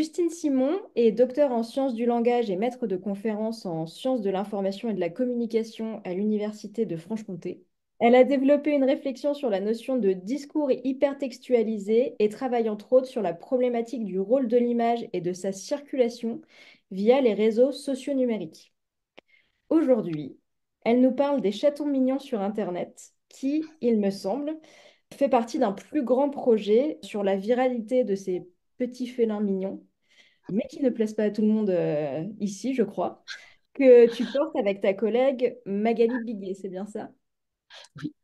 Justine Simon est docteure en sciences du langage et maître de conférences en sciences de l'information et de la communication à l'Université de Franche-Comté. Elle a développé une réflexion sur la notion de discours hypertextualisé et travaille entre autres sur la problématique du rôle de l'image et de sa circulation via les réseaux socio-numériques. Aujourd'hui, elle nous parle des chatons mignons sur Internet qui, il me semble, fait partie d'un plus grand projet sur la viralité de ces petits félins mignons mais qui ne plaisent pas à tout le monde ici, je crois, que tu portes avec ta collègue Magali Biguet, c'est bien ça? Oui,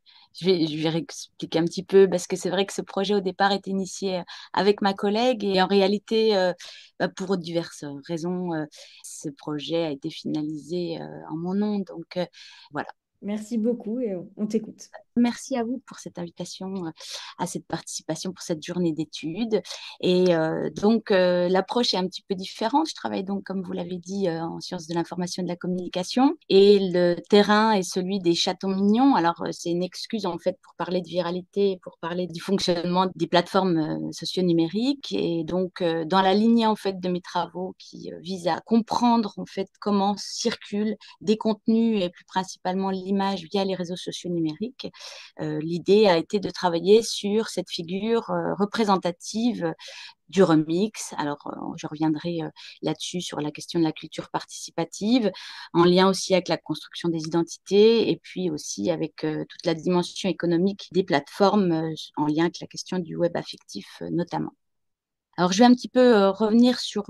je vais réexpliquer un petit peu parce que c'est vrai que ce projet au départ est initié avec ma collègue et en réalité, pour diverses raisons, ce projet a été finalisé en mon nom. Donc voilà. Merci beaucoup et on t'écoute. Merci à vous pour cette invitation, à cette participation pour cette journée d'études. Et donc, l'approche est un petit peu différente. Je travaille donc, comme vous l'avez dit, en sciences de l'information et de la communication. Et le terrain est celui des chatons mignons. Alors, c'est une excuse en fait pour parler de viralité, pour parler du fonctionnement des plateformes socio-numériques. Et donc, dans la lignée en fait de mes travaux qui visent à comprendre en fait comment circulent des contenus et plus principalement l'image via les réseaux sociaux numériques, l'idée a été de travailler sur cette figure représentative du remix. Alors, je reviendrai là-dessus sur la question de la culture participative, en lien aussi avec la construction des identités et puis aussi avec toute la dimension économique des plateformes, en lien avec la question du web affectif notamment. Alors, je vais un petit peu revenir sur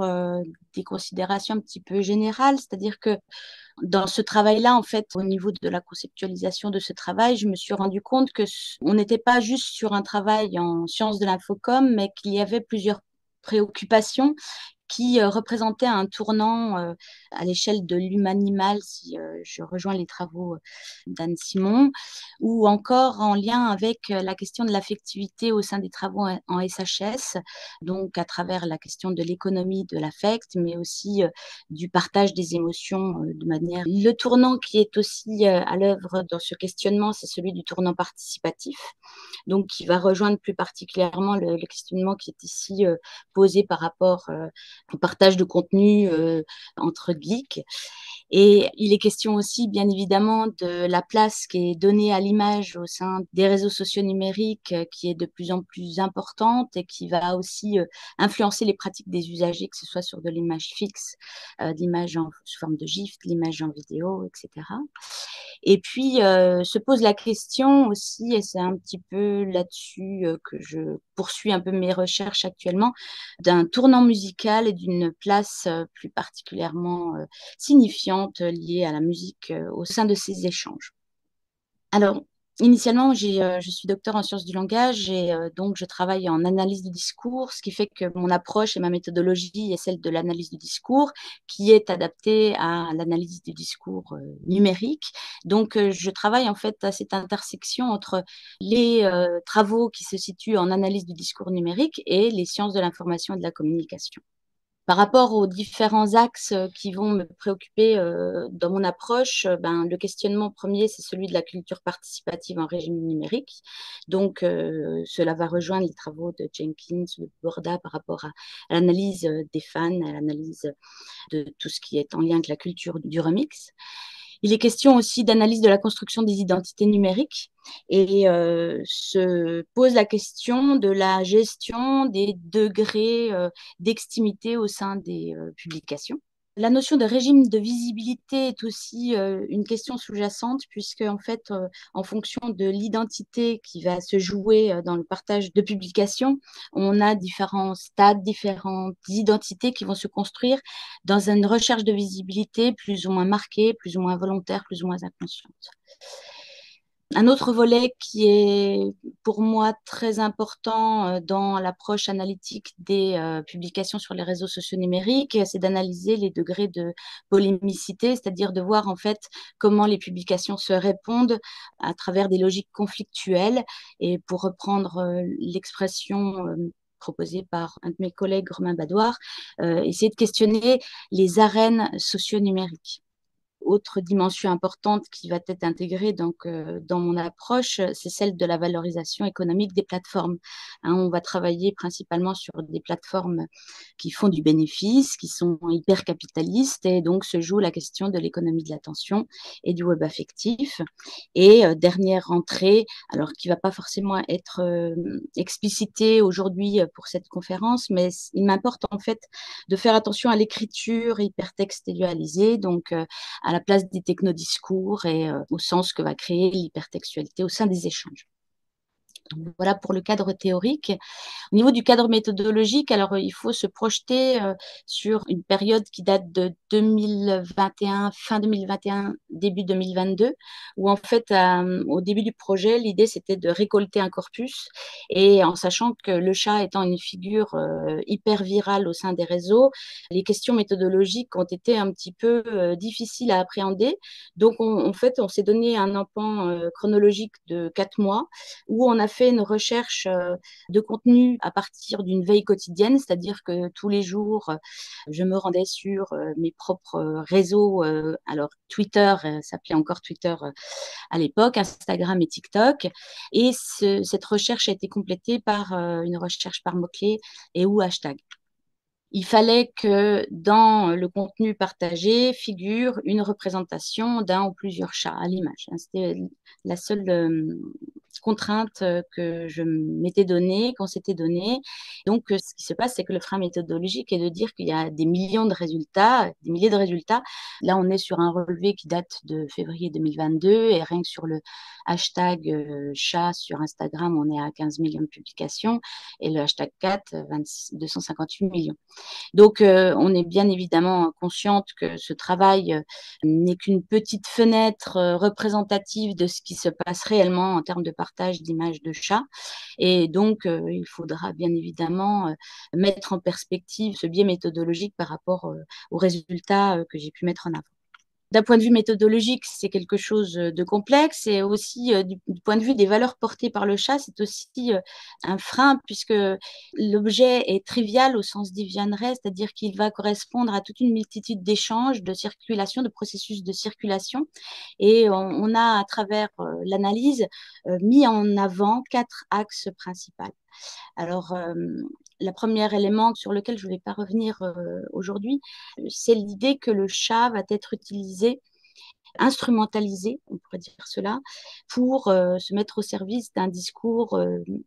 des considérations un petit peu générales, c'est-à-dire que dans ce travail-là, en fait, au niveau de la conceptualisation de ce travail, je me suis rendu compte que on n'était pas juste sur un travail en sciences de l'infocom, mais qu'il y avait plusieurs préoccupations qui représentait un tournant à l'échelle de l'humanimal, si je rejoins les travaux d'Anne Simon, ou encore en lien avec la question de l'affectivité au sein des travaux en SHS, donc à travers la question de l'économie de l'affect, mais aussi du partage des émotions de manière... Le tournant qui est aussi à l'œuvre dans ce questionnement, c'est celui du tournant participatif, donc qui va rejoindre plus particulièrement le questionnement qui est ici posé par rapport au partage de contenu entre geeks. Et il est question aussi, bien évidemment, de la place qui est donnée à l'image au sein des réseaux sociaux numériques, qui est de plus en plus importante et qui va aussi influencer les pratiques des usagers, que ce soit sur de l'image fixe, de l'image sous forme de GIF, de l'image en vidéo, etc. Et puis, se pose la question aussi, et c'est un petit peu là-dessus que je poursuis un peu mes recherches actuellement, d'un tournant musical et d'une place plus particulièrement signifiante liée à la musique au sein de ces échanges. Alors, initialement, je suis docteur en sciences du langage et donc je travaille en analyse du discours, ce qui fait que mon approche et ma méthodologie est celle de l'analyse du discours, qui est adaptée à l'analyse du discours numérique. Donc, je travaille en fait à cette intersection entre les travaux qui se situent en analyse du discours numérique et les sciences de l'information et de la communication. Par rapport aux différents axes qui vont me préoccuper dans mon approche, ben, le questionnement premier, c'est celui de la culture participative en régime numérique. Donc, cela va rejoindre les travaux de Jenkins ou de Borda par rapport à l'analyse des fans, à l'analyse de tout ce qui est en lien avec la culture du remix. Il est question aussi d'analyse de la construction des identités numériques et se pose la question de la gestion des degrés d'extimité au sein des publications. La notion de régime de visibilité est aussi une question sous-jacente puisque en fait, en fonction de l'identité qui va se jouer dans le partage de publications, on a différents stades, différentes identités qui vont se construire dans une recherche de visibilité plus ou moins marquée, plus ou moins volontaire, plus ou moins inconsciente. Un autre volet qui est pour moi très important dans l'approche analytique des publications sur les réseaux sociaux numériques, c'est d'analyser les degrés de polémicité, c'est-à-dire de voir en fait comment les publications se répondent à travers des logiques conflictuelles. Et pour reprendre l'expression proposée par un de mes collègues, Romain Badoir, essayer de questionner les arènes socio-numériques. Autre dimension importante qui va être intégrée dans mon approche, c'est celle de la valorisation économique des plateformes. Hein, on va travailler principalement sur des plateformes qui font du bénéfice, qui sont hyper capitalistes, et donc se joue la question de l'économie de l'attention et du web affectif. Et dernière entrée, alors qui ne va pas forcément être explicitée aujourd'hui pour cette conférence, mais il m'importe en fait de faire attention à l'écriture hypertextualisée, donc à la place des technodiscours et au sens que va créer l'hypertextualité au sein des échanges. Donc, voilà pour le cadre théorique. Au niveau du cadre méthodologique, alors il faut se projeter sur une période qui date de 2021, fin 2021, début 2022, où en fait, au début du projet, l'idée c'était de récolter un corpus, et en sachant que le chat étant une figure hyper virale au sein des réseaux, les questions méthodologiques ont été un petit peu difficiles à appréhender. Donc en fait, on s'est donné un empan chronologique de 4 mois où on a fait une recherche de contenu à partir d'une veille quotidienne, c'est-à-dire que tous les jours, je me rendais sur mes propres réseaux, alors Twitter, s'appelait encore Twitter à l'époque, Instagram et TikTok, et cette recherche a été complétée par une recherche par mots-clés et ou hashtag. Il fallait que dans le contenu partagé figure une représentation d'un ou plusieurs chats à l'image. C'était la seule contrainte que je m'étais donnée, qu'on s'était donnée. Donc, ce qui se passe, c'est que le frein méthodologique est de dire qu'il y a des millions de résultats, des milliers de résultats. Là, on est sur un relevé qui date de février 2022, et rien que sur le hashtag chat sur Instagram, on est à 15 millions de publications, et le hashtag 4, 258 millions. Donc, on est bien évidemment consciente que ce travail n'est qu'une petite fenêtre représentative de ce qui se passe réellement en termes de partage d'images de chats. Et donc, il faudra bien évidemment mettre en perspective ce biais méthodologique par rapport aux résultats que j'ai pu mettre en avant. D'un point de vue méthodologique, c'est quelque chose de complexe, et aussi du point de vue des valeurs portées par le chat, c'est aussi un frein, puisque l'objet est trivial au sens d'Ivian-Ray, c'est-à-dire qu'il va correspondre à toute une multitude d'échanges, de circulation, de processus de circulation. Et on a, à travers l'analyse, mis en avant 4 axes principaux. Alors, le premier élément sur lequel je ne vais pas revenir aujourd'hui, c'est l'idée que le chat va être utilisé, instrumentalisé, on pourrait dire cela, pour se mettre au service d'un discours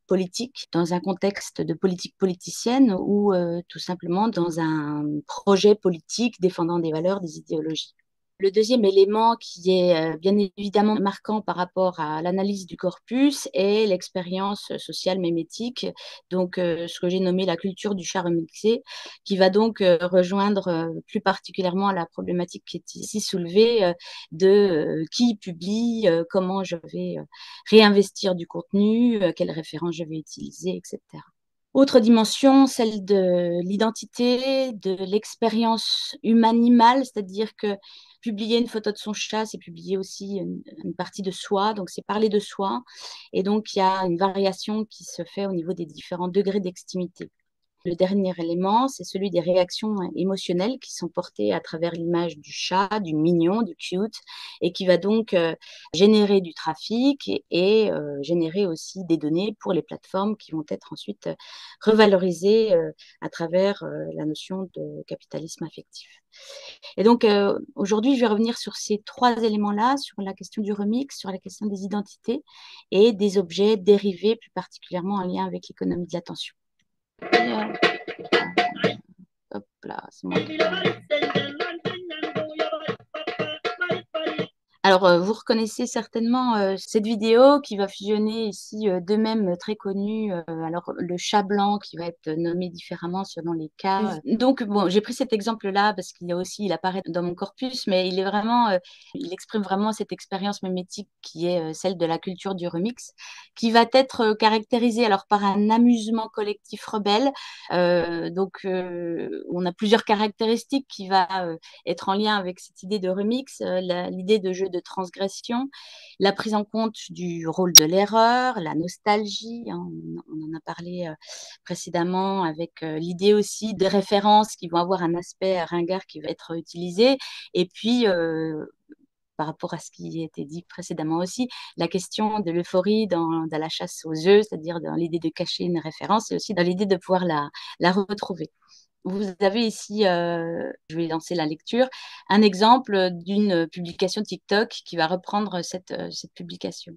politique, dans un contexte de politique politicienne, ou tout simplement dans un projet politique défendant des valeurs, des idéologies. Le deuxième élément qui est bien évidemment marquant par rapport à l'analyse du corpus est l'expérience sociale mémétique, donc ce que j'ai nommé la culture du chat remixé, qui va donc rejoindre plus particulièrement la problématique qui est ici soulevée de qui publie, comment je vais réinvestir du contenu, quelles références je vais utiliser, etc. Autre dimension, celle de l'identité, de l'expérience humanimale, c'est-à-dire que publier une photo de son chat, c'est publier aussi une partie de soi, donc c'est parler de soi. Et donc, il y a une variation qui se fait au niveau des différents degrés d'extimité. Le dernier élément, c'est celui des réactions émotionnelles qui sont portées à travers l'image du chat, du mignon, du cute, et qui va donc générer du trafic et générer aussi des données pour les plateformes qui vont être ensuite revalorisées à travers la notion de capitalisme affectif. Et donc, aujourd'hui, je vais revenir sur ces 3 éléments-là, sur la question du remix, sur la question des identités et des objets dérivés, plus particulièrement en lien avec l'économie de l'attention. Hop là, c'est moi. Alors, vous reconnaissez certainement cette vidéo qui va fusionner ici deux mèmes très connus. Alors, le chat blanc qui va être nommé différemment selon les cas. Donc, bon, j'ai pris cet exemple-là parce il apparaît dans mon corpus, mais il est vraiment, il exprime vraiment cette expérience mémétique qui est celle de la culture du remix, qui va être caractérisée alors par un amusement collectif rebelle. Donc, on a plusieurs caractéristiques qui va être en lien avec cette idée de remix, l'idée de jeu de transgression, la prise en compte du rôle de l'erreur, la nostalgie, hein, on en a parlé précédemment, avec l'idée aussi de références qui vont avoir un aspect ringard qui va être utilisé, et puis par rapport à ce qui a été dit précédemment aussi, la question de l'euphorie dans la chasse aux œufs, c'est-à-dire dans l'idée de cacher une référence et aussi dans l'idée de pouvoir la retrouver. Vous avez ici, je vais lancer la lecture, un exemple d'une publication TikTok qui va reprendre cette publication.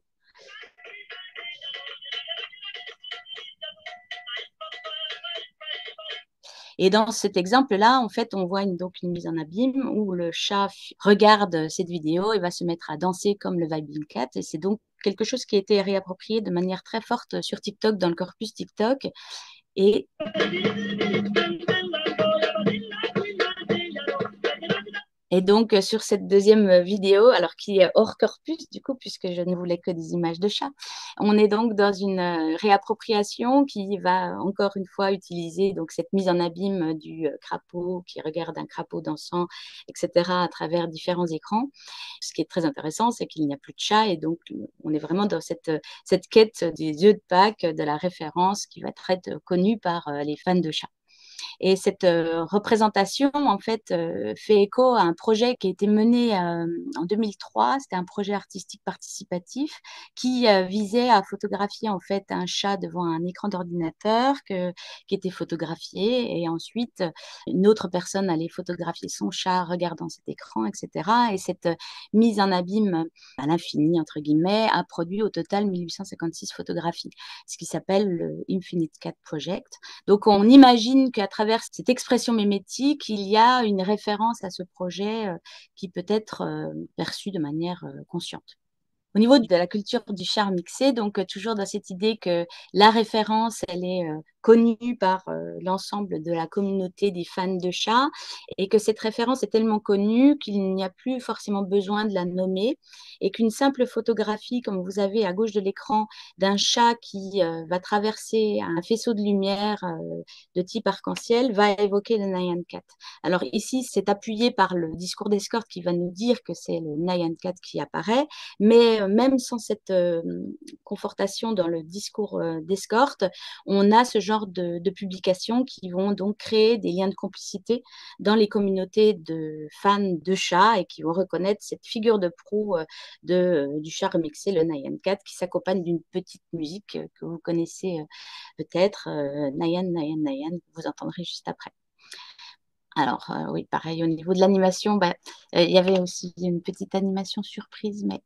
Et dans cet exemple-là, en fait, on voit donc une mise en abîme où le chat regarde cette vidéo et va se mettre à danser comme le Vibing Cat. Et c'est donc quelque chose qui a été réapproprié de manière très forte sur TikTok, dans le corpus TikTok. Et donc, sur cette deuxième vidéo, alors qui est hors corpus, du coup, puisque je ne voulais que des images de chats, on est donc dans une réappropriation qui va encore une fois utiliser donc, cette mise en abîme du crapaud qui regarde un crapaud dansant, etc., à travers différents écrans. Ce qui est très intéressant, c'est qu'il n'y a plus de chat et donc on est vraiment dans cette quête des œufs de Pâques, de la référence qui va être connue par les fans de chats. Et cette représentation, en fait, fait écho à un projet qui a été mené en 2003. C'était un projet artistique participatif qui visait à photographier, en fait, un chat devant un écran d'ordinateur qui était photographié. Et ensuite, une autre personne allait photographier son chat regardant cet écran, etc. Et cette mise en abîme à l'infini, entre guillemets, a produit au total 1856 photographies, ce qui s'appelle le Infinite Cat Project. Donc, on imagine qu'à travers cette expression mimétique, il y a une référence à ce projet qui peut être perçue de manière consciente. Au niveau de la culture du char mixé, donc toujours dans cette idée que la référence, elle est connue par l'ensemble de la communauté des fans de chats et que cette référence est tellement connue qu'il n'y a plus forcément besoin de la nommer et qu'une simple photographie, comme vous avez à gauche de l'écran, d'un chat qui va traverser un faisceau de lumière de type arc-en-ciel va évoquer le Nyan Cat. Alors ici, c'est appuyé par le discours d'escorte qui va nous dire que c'est le Nyan Cat qui apparaît, mais même sans cette confortation dans le discours d'escorte, on a ce genre de publications qui vont donc créer des liens de complicité dans les communautés de fans de chats et qui vont reconnaître cette figure de proue du chat remixé, le Nyan Cat, qui s'accompagne d'une petite musique que vous connaissez peut-être, Nyan, Nyan, Nyan, que vous entendrez juste après. Alors, oui, pareil, au niveau de l'animation, il y avait aussi une petite animation surprise, mais...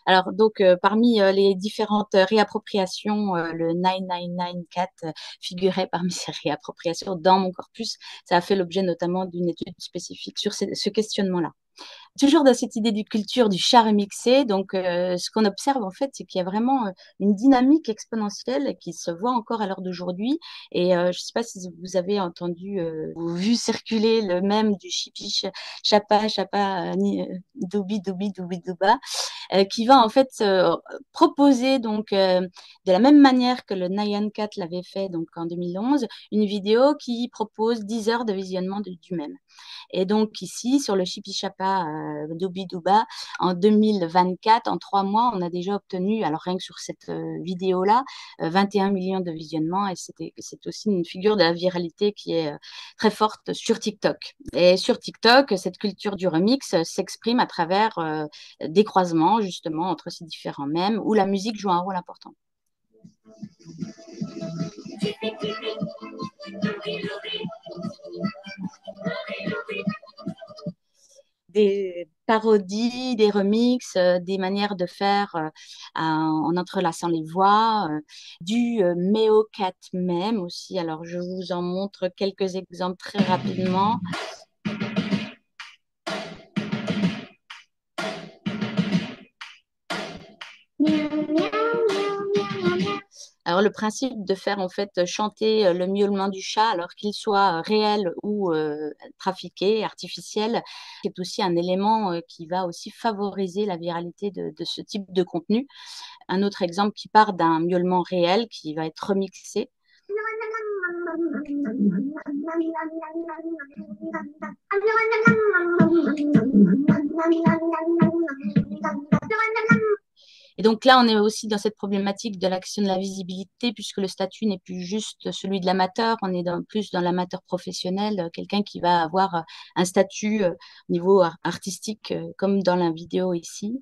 Alors, donc, parmi les différentes réappropriations, le 999 figurait parmi ces réappropriations dans mon corpus. Ça a fait l'objet notamment d'une étude spécifique sur ce questionnement-là. Toujours dans cette idée de culture du chat remixé, donc ce qu'on observe en fait, c'est qu'il y a vraiment une dynamique exponentielle qui se voit encore à l'heure d'aujourd'hui. Et je ne sais pas si vous avez entendu ou vu circuler le mème du chipi chapa chapa doubi doubi doubi douba, qui va en fait proposer donc de la même manière que le Nyan Cat l'avait fait donc en 2011, une vidéo qui propose 10 heures de visionnement du même. Et donc ici, sur le Chipi Chapa Doubi Douba, en 2024, en 3 mois, on a déjà obtenu, alors rien que sur cette vidéo-là, 21 millions de visionnements. Et c'est aussi une figure de la viralité qui est très forte sur TikTok. Et sur TikTok, cette culture du remix s'exprime à travers des croisements, justement, entre ces différents mèmes, où la musique joue un rôle important. Des parodies, des remixes, des manières de faire en entrelaçant les voix, du Meocat meme aussi. Alors, je vous en montre quelques exemples très rapidement. Alors, le principe de faire en fait chanter le miaulement du chat, alors qu'il soit réel ou trafiqué, artificiel, c'est aussi un élément qui va aussi favoriser la viralité de ce type de contenu. Un autre exemple qui part d'un miaulement réel qui va être remixé. Et donc là, on est aussi dans cette problématique de la question de la visibilité, puisque le statut n'est plus juste celui de l'amateur, on est plus dans l'amateur professionnel, quelqu'un qui va avoir un statut au niveau artistique, comme dans la vidéo ici.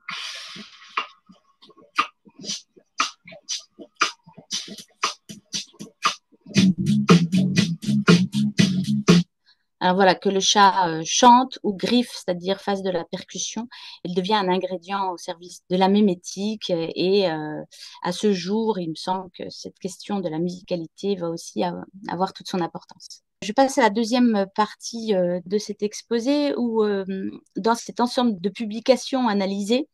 Alors voilà, que le chat chante ou griffe, c'est-à-dire fasse de la percussion, il devient un ingrédient au service de la mémétique. Et à ce jour, il me semble que cette question de la musicalité va aussi avoir toute son importance. Je passe à la deuxième partie de cet exposé où, dans cet ensemble de publications analysées,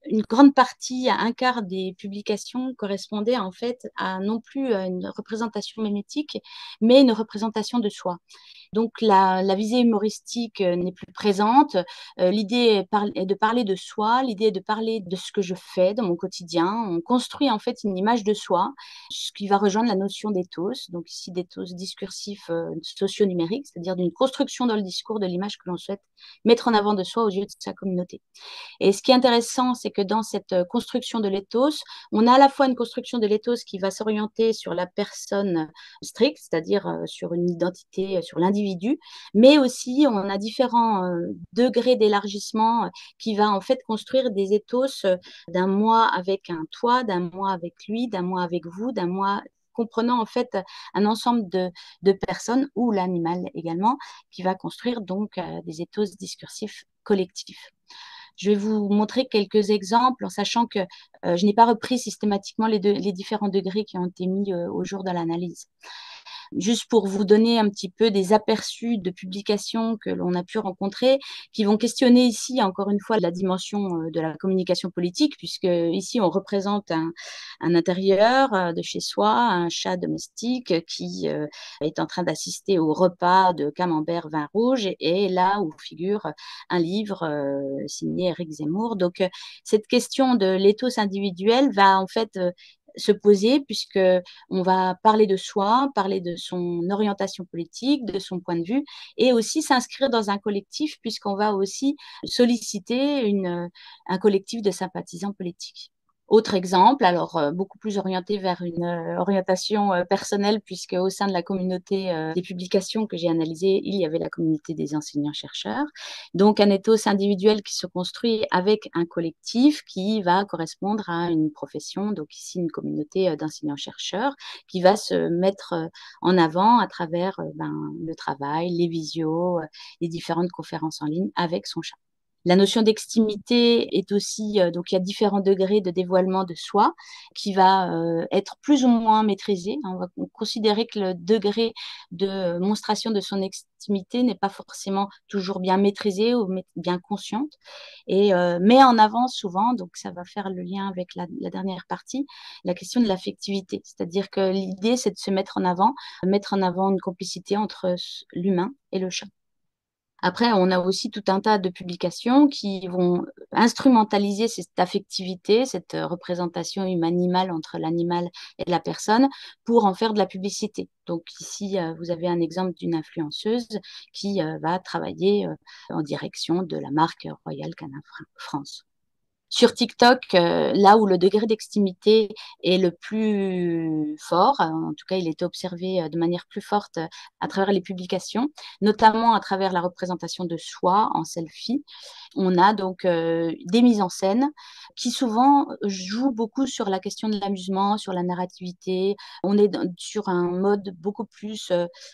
une grande partie, un quart des publications correspondaient en fait à non plus à une représentation mémétique, mais une représentation de soi. Donc la visée humoristique n'est plus présente. L'idée est de parler de soi, l'idée est de parler de ce que je fais dans mon quotidien. On construit en fait une image de soi, ce qui va rejoindre la notion d'éthos. Donc ici d'éthos discursif socio-numérique, c'est-à-dire d'une construction dans le discours de l'image que l'on souhaite mettre en avant de soi aux yeux de sa communauté. Et ce qui est intéressant, c'est que dans cette construction de l'éthos, on a à la fois une construction de l'éthos qui va s'orienter sur la personne stricte, c'est-à-dire sur une identité, sur l'individu, mais aussi on a différents degrés d'élargissement qui va en fait construire des éthos d'un moi avec un toi, d'un moi avec lui, d'un moi avec vous, d'un moi comprenant en fait un ensemble de personnes ou l'animal également, qui va construire donc des éthos discursifs collectifs. Je vais vous montrer quelques exemples en sachant que je n'ai pas repris systématiquement les différents degrés qui ont été mis au jour dans l'analyse. Juste pour vous donner un petit peu des aperçus de publications que l'on a pu rencontrer, qui vont questionner ici, encore une fois, la dimension de la communication politique, puisque ici, on représente un intérieur de chez soi, un chat domestique qui est en train d'assister au repas de camembert vin rouge, et là où figure un livre signé Éric Zemmour. Donc, cette question de l'éthos individuel va en fait se poser puisque on va parler de soi, parler de son orientation politique, de son point de vue et aussi s'inscrire dans un collectif puisqu'on va aussi solliciter un collectif de sympathisants politiques. Autre exemple, alors beaucoup plus orienté vers une orientation personnelle, puisque au sein de la communauté des publications que j'ai analysées, il y avait la communauté des enseignants-chercheurs. Donc un ethos individuel qui se construit avec un collectif qui va correspondre à une profession, donc ici une communauté d'enseignants-chercheurs, qui va se mettre en avant à travers le travail, les visios, les différentes conférences en ligne avec son chat. La notion d'extimité est aussi, donc il y a différents degrés de dévoilement de soi qui va être plus ou moins maîtrisé. On va considérer que le degré de monstration de son extimité n'est pas forcément toujours bien maîtrisé ou bien consciente et met en avant souvent, donc ça va faire le lien avec la dernière partie, la question de l'affectivité. C'est-à-dire que l'idée, c'est de se mettre en avant une complicité entre l'humain et le chat. Après, on a aussi tout un tas de publications qui vont instrumentaliser cette affectivité, cette représentation humanimale entre l'animal et la personne pour en faire de la publicité. Donc ici, vous avez un exemple d'une influenceuse qui va travailler en direction de la marque Royal Canin France. Sur TikTok, là où le degré d'extimité est le plus fort, en tout cas, il est observé de manière plus forte à travers les publications, notamment à travers la représentation de soi en selfie. On a donc des mises en scène qui souvent jouent beaucoup sur la question de l'amusement, sur la narrativité. On est sur un mode beaucoup plus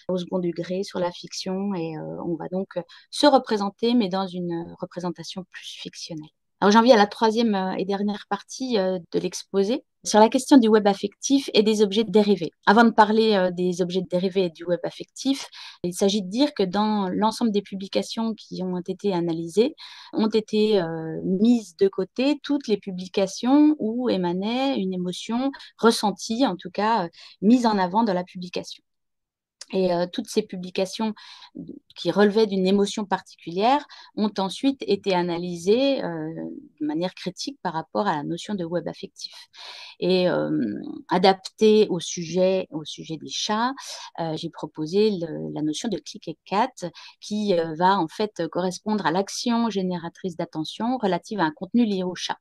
au second degré, sur la fiction, et on va donc se représenter, mais dans une représentation plus fictionnelle. Alors j'en viens à la troisième et dernière partie de l'exposé sur la question du web affectif et des objets dérivés. Avant de parler des objets dérivés et du web affectif, il s'agit de dire que dans l'ensemble des publications qui ont été analysées, ont été mises de côté toutes les publications où émanait une émotion ressentie, en tout cas mise en avant dans la publication. Et toutes ces publications qui relevaient d'une émotion particulière ont ensuite été analysées de manière critique par rapport à la notion de web affectif. Et adapté au sujet des chats, j'ai proposé la notion de click et cat qui va en fait correspondre à l'action génératrice d'attention relative à un contenu lié au chat.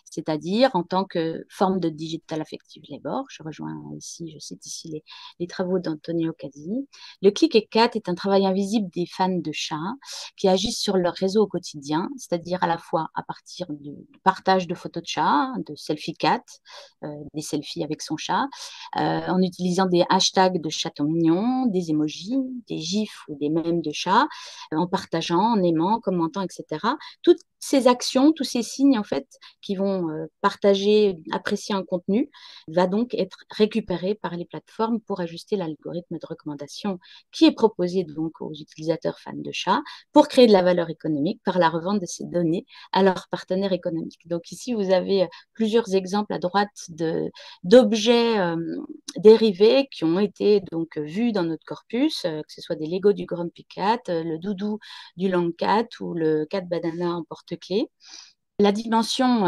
C'est-à-dire en tant que forme de digital affective labor, je rejoins ici, je cite ici les travaux d'Antonio Casi. Le click et cat est un travail invisible des fans de chats qui agissent sur leur réseau au quotidien, c'est-à-dire à la fois à partir du partage de photos de chats, de selfie cat, des selfies avec son chat, en utilisant des hashtags de chatons mignons, des emojis, des gifs ou des mèmes de chats, en partageant, en aimant, commentant, etc. Toutes ces actions, tous ces signes en fait qui vont partager, apprécier un contenu, va donc être récupéré par les plateformes pour ajuster l'algorithme de recommandation qui est proposé donc aux utilisateurs fans de chats pour créer de la valeur économique par la revente de ces données à leurs partenaires économiques. Donc ici, vous avez plusieurs exemples à droite d'objets dérivés qui ont été donc vus dans notre corpus, que ce soit des Lego du Grumpy Cat, le doudou du Long Cat ou le Cat Banana en porte-clés. La dimension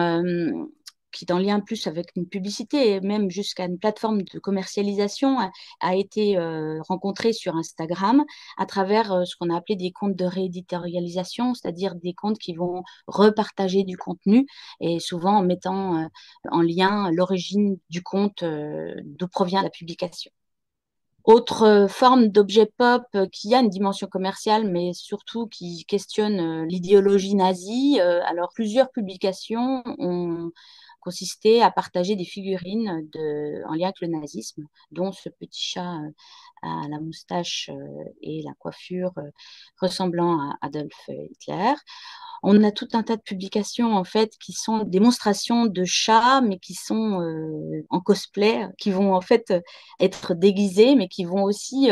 qui est en lien plus avec une publicité et même jusqu'à une plateforme de commercialisation a été rencontrée sur Instagram à travers ce qu'on a appelé des comptes de rééditorialisation, c'est-à-dire des comptes qui vont repartager du contenu et souvent en mettant en lien l'origine du compte d'où provient la publication. Autre forme d'objet pop qui a une dimension commerciale, mais surtout qui questionne l'idéologie nazie. Alors, plusieurs publications ont consisté à partager des figurines en lien avec le nazisme, dont ce petit chat à la moustache et la coiffure ressemblant à Adolf Hitler. On a tout un tas de publications en fait qui sont des démonstrations de chats, mais qui sont en cosplay, qui vont en fait être déguisés, mais qui vont aussi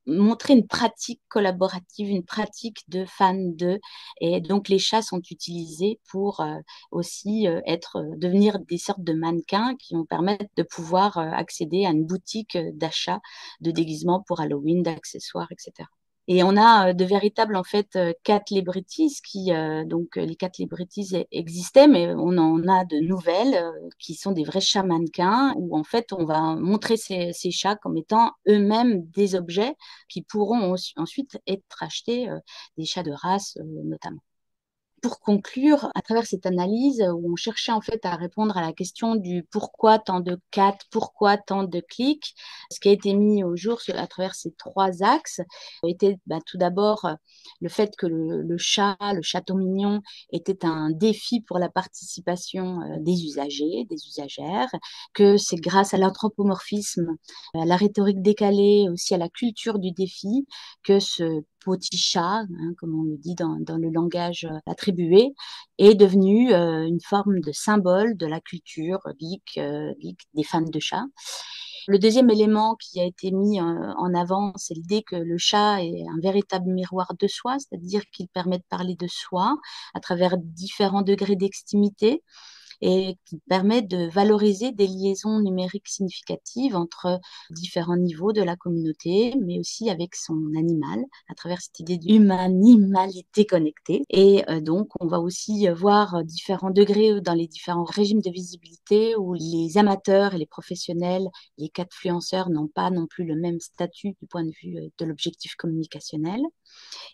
montrer une pratique collaborative, une pratique de fans d'eux. Et donc les chats sont utilisés pour aussi devenir des sortes de mannequins qui vont permettre de pouvoir accéder à une boutique d'achat de déguisements pour Halloween, d'accessoires, etc. Et on a de véritables en fait cat celebrities qui donc les cat celebrities existaient, mais on en a de nouvelles qui sont des vrais chats mannequins où en fait on va montrer ces chats comme étant eux-mêmes des objets qui pourront ensuite être achetés, des chats de race notamment. Pour conclure, à travers cette analyse où on cherchait en fait à répondre à la question du pourquoi tant de cat, pourquoi tant de clics, ce qui a été mis au jour à travers ces trois axes était tout d'abord le fait que le chat, le chaton mignon, était un défi pour la participation des usagers, des usagères, que c'est grâce à l'anthropomorphisme, à la rhétorique décalée, aussi à la culture du défi, que ce petit chat, hein, comme on le dit dans le langage attribué, est devenu une forme de symbole de la culture geek des fans de chats. Le deuxième élément qui a été mis en avant, c'est l'idée que le chat est un véritable miroir de soi, c'est-à-dire qu'il permet de parler de soi à travers différents degrés d'extimité et qui permet de valoriser des liaisons numériques significatives entre différents niveaux de la communauté, mais aussi avec son animal, à travers cette idée d'humanimalité connectée. Et donc, on va aussi voir différents degrés dans les différents régimes de visibilité où les amateurs et les professionnels, les catfluenceurs n'ont pas non plus le même statut du point de vue de l'objectif communicationnel.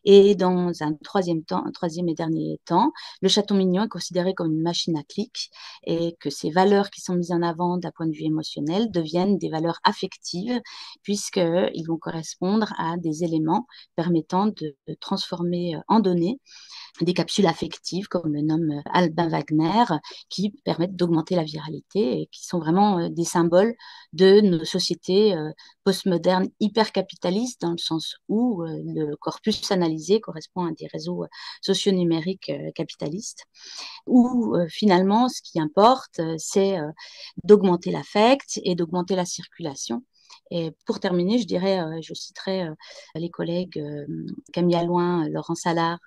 Et dans un troisième et dernier temps, le chaton mignon est considéré comme une machine à clics et que ces valeurs qui sont mises en avant d'un point de vue émotionnel deviennent des valeurs affectives puisqu'ils vont correspondre à des éléments permettant de transformer en données des capsules affectives, comme le nomme Albin Wagner, qui permettent d'augmenter la viralité et qui sont vraiment des symboles de nos sociétés postmodernes hyper-capitalistes, dans le sens où le corpus analysé correspond à des réseaux socio-numériques capitalistes, où finalement, ce qui importe, c'est d'augmenter l'affect et d'augmenter la circulation. Et pour terminer, je dirais, je citerai les collègues Camille Allouin, Laurent Salard,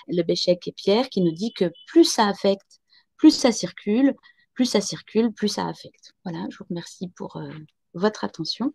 Le Béchec et Pierre, qui nous dit que plus ça affecte, plus ça circule, plus ça circule, plus ça affecte. Voilà, je vous remercie pour votre attention.